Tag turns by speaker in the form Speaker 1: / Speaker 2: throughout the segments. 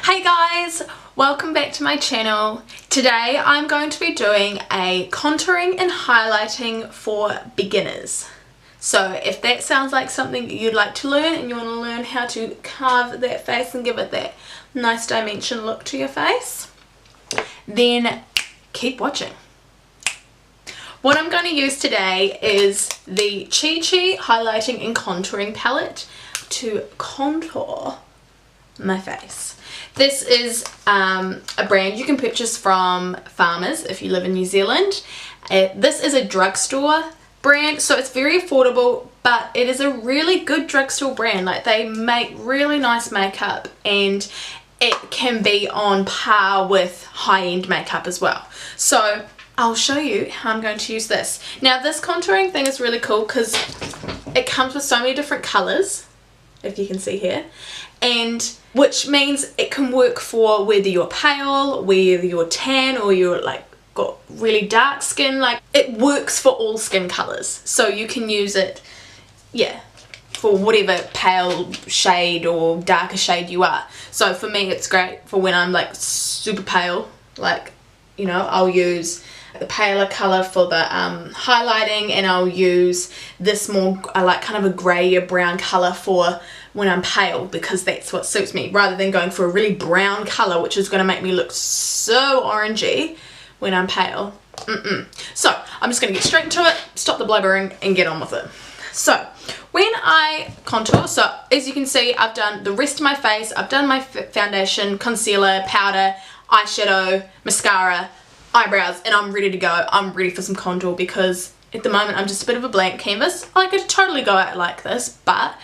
Speaker 1: Hey guys, welcome back to my channel. Today I'm going to be doing a contouring and highlighting for beginners. So if that sounds like something you'd like to learn and you want to learn how to carve that face and give it that nice dimension look to your face, then keep watching. What I'm going to use today is the Chi Chi Highlighting and Contouring Palette to contour my face. This is a brand you can purchase from Farmers if you live in New Zealand. This is a drugstore brand, so it's very affordable, but it is a really good drugstore brand. Like, they make really nice makeup and it can be on par with high-end makeup as well. So I'll show you how I'm going to use this. Now, this contouring thing is really cool because it comes with so many different colours, if you can see here, and which means it can work for whether you're pale, whether you're tan, or you're like got really dark skin. Like, it works for all skin colours, so you can use it, yeah, for whatever pale shade or darker shade you are. So for me, it's great for when I'm like super pale, like, you know, I'll use the paler colour for the highlighting, and I'll use this more like kind of a greyer brown colour for when I'm pale, because that's what suits me, rather than going for a really brown colour which is going to make me look so orangey when I'm pale. So I'm just going to get straight into it, stop the blubbering and get on with it. So when I contour, so as you can see, I've done the rest of my face. I've done my foundation, concealer, powder, eyeshadow, mascara, eyebrows, and I'm ready to go. I'm ready for some contour because at the moment I'm just a bit of a blank canvas. I could totally go out like this, but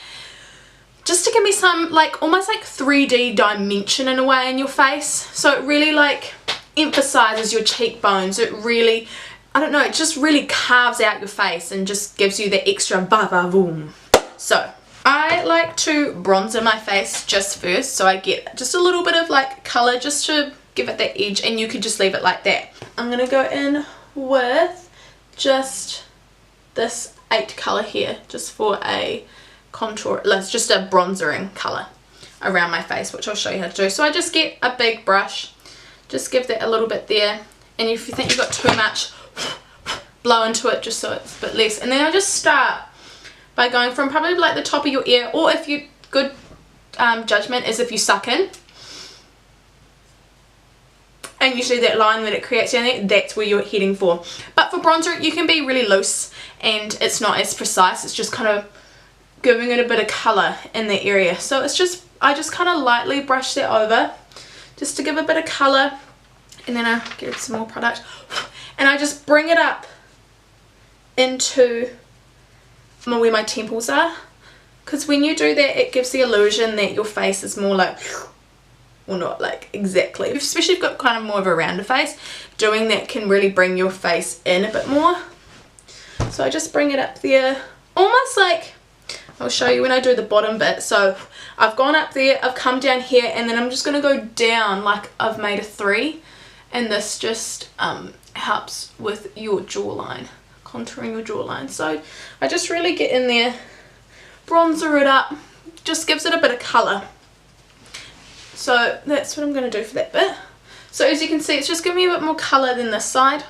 Speaker 1: just to give me some like almost like 3D dimension in a way in your face. So it really like emphasizes your cheekbones. It really, I don't know, it just really carves out your face and just gives you the extra va-va-voom. So I like to bronzer my face just first, so I get just a little bit of like color just to give it that edge, and you could just leave it like that. I'm gonna go in with just this 8 color here, just for a contour, it's just a bronzering color around my face, which I'll show you how to do. So I just get a big brush, just give that a little bit there, and if you think you've got too much, blow into it just so it's a bit less. And then I just start by going from probably like the top of your ear, or if you, good judgment is if you suck in, and usually that line that it creates down there, that's where you're heading for. But for bronzer, you can be really loose and it's not as precise. It's just kind of giving it a bit of colour in that area. So it's just, I just kind of lightly brush that over just to give a bit of colour, and then I get some more product and I just bring it up into where my temples are, because when you do that it gives the illusion that your face is more like, well, not like exactly, especially if you've got kind of more of a rounder face. Doing that can really bring your face in a bit more. So I just bring it up there, almost like, I'll show you when I do the bottom bit. So I've gone up there, I've come down here, and then I'm just going to go down like I've made a 3, and this just helps with your jawline, contouring your jawline. So I just really get in there, bronzer it up, just gives it a bit of colour. So that's what I'm going to do for that bit. So as you can see, it's just giving me a bit more colour than this side.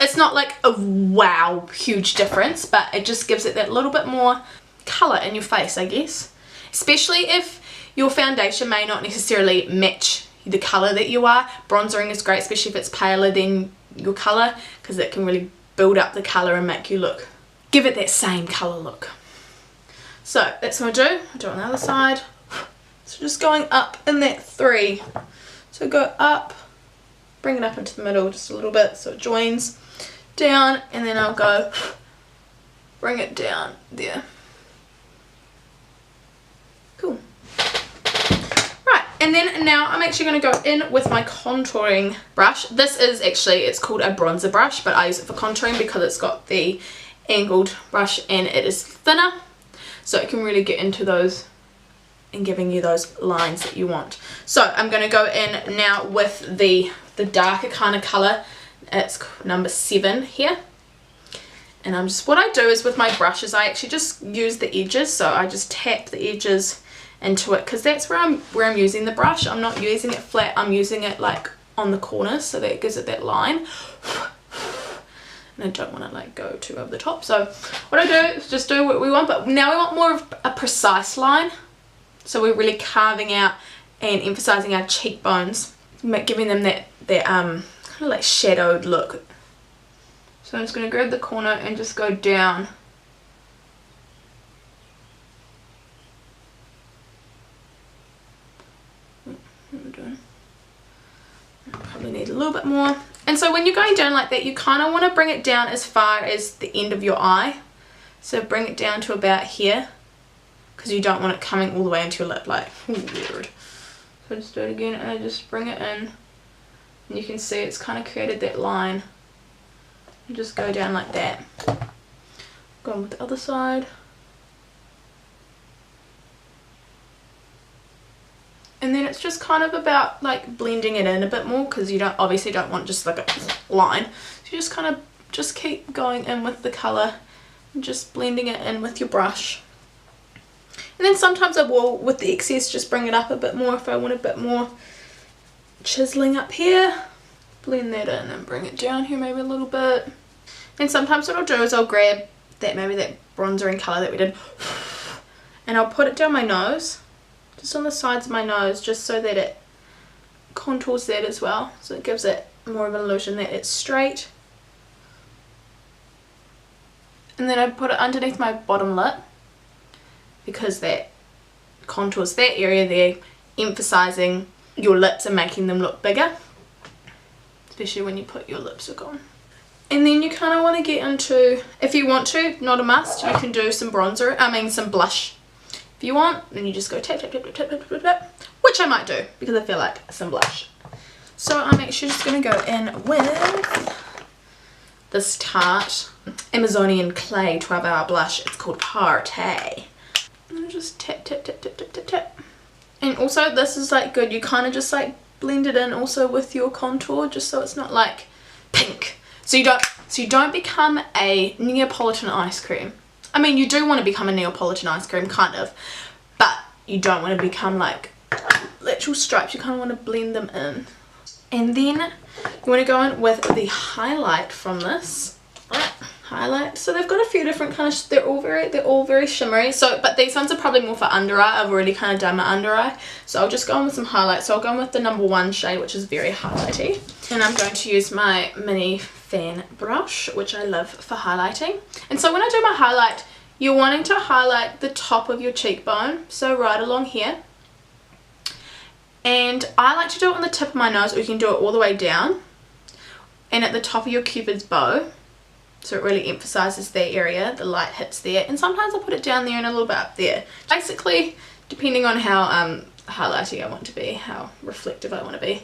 Speaker 1: It's not like a wow huge difference, but it just gives it that little bit more colour in your face, I guess. Especially if your foundation may not necessarily match the colour that you are. Bronzering is great, especially if it's paler than your colour, because it can really build up the colour and make you look, give it that same colour look. So that's what I do. I do it on the other side. So just going up in that 3. So go up, bring it up into the middle just a little bit so it joins, down, and then I'll go bring it down there. Cool. Right, and then now I'm actually going to go in with my contouring brush. This is actually, it's called a bronzer brush, but I use it for contouring because it's got the angled brush and it is thinner, so it can really get into those and giving you those lines that you want. So I'm going to go in now with the darker kind of colour. It's number 7 here, and I'm just, what I do is with my brushes I actually just use the edges, so I just tap the edges into it, because that's where I'm using the brush. I'm not using it flat, I'm using it like on the corners, so that it gives it that line. And I don't want to like go too over the top. So what I do is just do what we want, but now we want more of a precise line. So we're really carving out and emphasizing our cheekbones, giving them that kind of like shadowed look. So I'm just going to grab the corner and just go down. What am I doing? I probably need a little bit more. And so when you're going down like that, you kind of want to bring it down as far as the end of your eye. So bring it down to about here, because you don't want it coming all the way into your lip, like, weird. So just do it again, and I just bring it in, and you can see it's kind of created that line. And just go down like that. Go on with the other side. And then it's just kind of about like blending it in a bit more, because you obviously don't want just like a line. So you just kind of just keep going in with the colour and just blending it in with your brush. And then sometimes I will, with the excess, just bring it up a bit more if I want a bit more chiseling up here. Blend that in and bring it down here maybe a little bit. And sometimes what I'll do is I'll grab that, maybe that bronzering colour that we did, and I'll put it down my nose, just on the sides of my nose, just so that it contours that as well. So it gives it more of an illusion that it's straight. And then I put it underneath my bottom lip, because that contours that area there, emphasizing your lips and making them look bigger, especially when you put your lipstick on. And then you kind of want to get into, if you want to, not a must, you can do some bronzer, some blush. If you want, then you just go tap, tap, tap, tap, tap, tap, tap, which I might do because I feel like some blush. So I'm actually just going to go in with this Tarte Amazonian Clay 12-hour blush. It's called Party. And just tap, tap, tap, tap, tap, tap, tap. And also this is like good, you kind of just like blend it in also with your contour, just so it's not like pink. So you don't become a Neapolitan ice cream. I mean, you do want to become a Neapolitan ice cream, kind of, but you don't want to become like literal stripes. You kind of want to blend them in. And then you want to go in with the highlight from this. Highlight. So they've got a few different kind of, they're all very shimmery. So, but these ones are probably more for under eye. I've already kind of done my under eye. So I'll just go in with some highlight. So I'll go in with the number 1 shade, which is very highlighty. And I'm going to use my mini fan brush, which I love for highlighting. And so when I do my highlight, you're wanting to highlight the top of your cheekbone. So right along here. And I like to do it on the tip of my nose, or you can do it all the way down. And at the top of your cupid's bow. So it really emphasizes that area, the light hits there. And sometimes I put it down there and a little bit up there. Basically, depending on how highlighty I want to be, how reflective I want to be.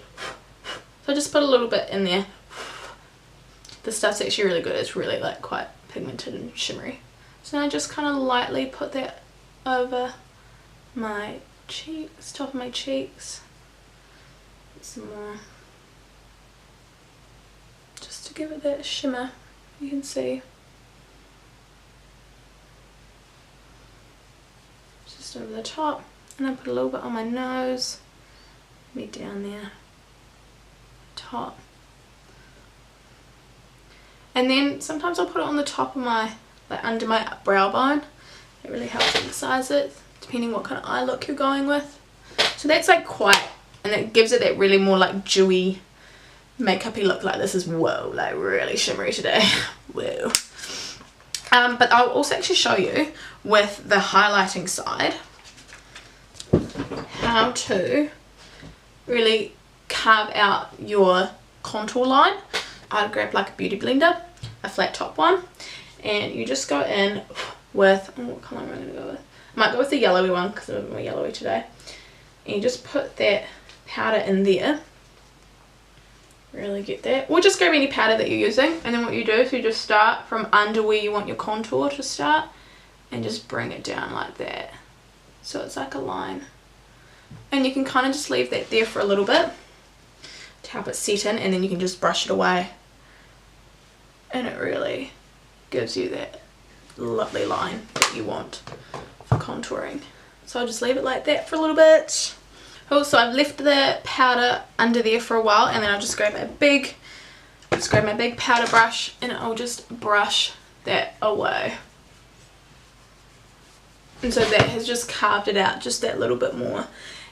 Speaker 1: So I just put a little bit in there. This stuff's actually really good. It's really like quite pigmented and shimmery. So now I just kind of lightly put that over my cheeks, top of my cheeks. Some more. Just to give it that shimmer. You can see. Just over the top. And I put a little bit on my nose. Maybe down there. Top. And then sometimes I'll put it on the top of my, like under my brow bone. It really helps emphasize it, depending what kind of eye look you're going with. So that's like quite, and it gives it that really more like dewy, makeup-y look. Like this is, whoa, like really shimmery today. Whoa. But I'll also actually show you with the highlighting side how to really carve out your contour line. I'd grab like a beauty blender, a flat top one, and you just go in with, oh, what colour am I going to go with? I might go with the yellowy one because I'm more yellowy today. And you just put that powder in there. Really get that. Or just grab any powder that you're using, and then what you do is you just start from under where you want your contour to start and just bring it down like that. So it's like a line. And you can kind of just leave that there for a little bit to help it set in, and then you can just brush it away. And it really gives you that lovely line that you want for contouring. so I'll just leave it like that for a little bit. Also, I've left the powder under there for a while, and then I'll just grab my big powder brush and I'll just brush that away. And so that has just carved it out just that little bit more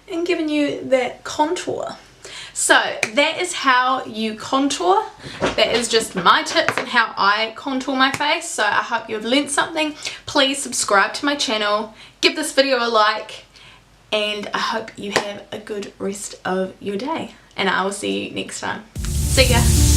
Speaker 1: and given you that contour. So that is how you contour. That is just my tips and how I contour my face. So I hope you've learnt something. Please subscribe to my channel, give this video a like, and I hope you have a good rest of your day. And I will see you next time. See ya!